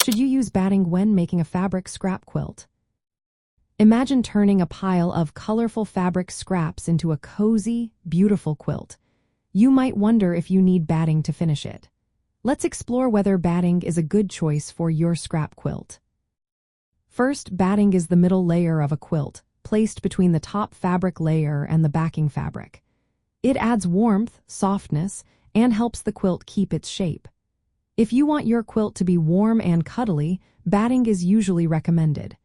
Should you use batting when making a fabric scrap quilt? Imagine turning a pile of colorful fabric scraps into a cozy, beautiful quilt. You might wonder if you need batting to finish it. Let's explore whether batting is a good choice for your scrap quilt. First, batting is the middle layer of a quilt, placed between the top fabric layer and the backing fabric. It adds warmth, softness, and helps the quilt keep its shape. If you want your quilt to be warm and cuddly, batting is usually recommended.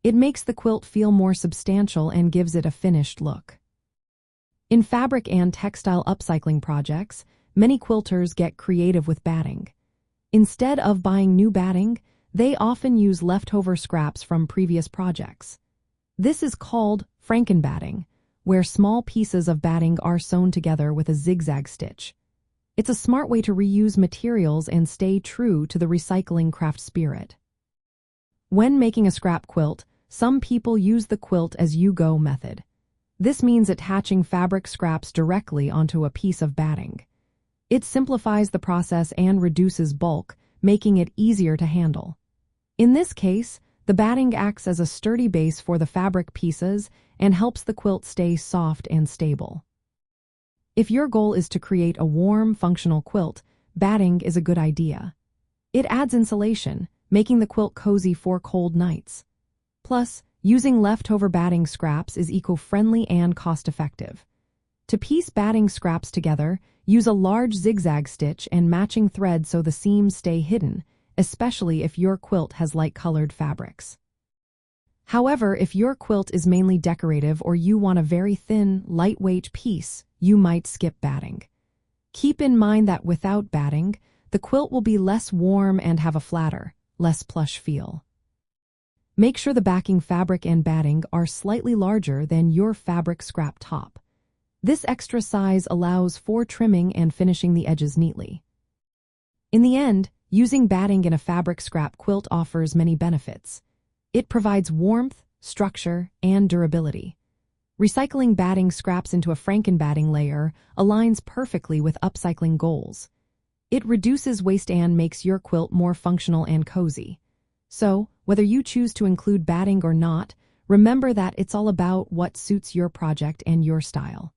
It makes the quilt feel more substantial and gives it a finished look. In fabric and textile upcycling projects, many quilters get creative with batting. Instead of buying new batting, they often use leftover scraps from previous projects. This is called frankenbatting, where small pieces of batting are sewn together with a zigzag stitch. It's a smart way to reuse materials and stay true to the recycling craft spirit. When making a scrap quilt, some people use the quilt-as-you-go method. This means attaching fabric scraps directly onto a piece of batting. It simplifies the process and reduces bulk, making it easier to handle. In this case, the batting acts as a sturdy base for the fabric pieces and helps the quilt stay soft and stable. If your goal is to create a warm, functional quilt, batting is a good idea. It adds insulation, making the quilt cozy for cold nights. Plus, using leftover batting scraps is eco-friendly and cost-effective. To piece batting scraps together, use a large zigzag stitch and matching thread so the seams stay hidden, especially if your quilt has light-colored fabrics. However, if your quilt is mainly decorative or you want a very thin, lightweight piece, you might skip batting. Keep in mind that without batting, the quilt will be less warm and have a flatter, less plush feel. Make sure the backing fabric and batting are slightly larger than your fabric scrap top. This extra size allows for trimming and finishing the edges neatly. In the end, using batting in a fabric scrap quilt offers many benefits. It provides warmth, structure, and durability. Recycling batting scraps into a frankenbatting layer aligns perfectly with upcycling goals. It reduces waste and makes your quilt more functional and cozy. So, whether you choose to include batting or not, remember that it's all about what suits your project and your style.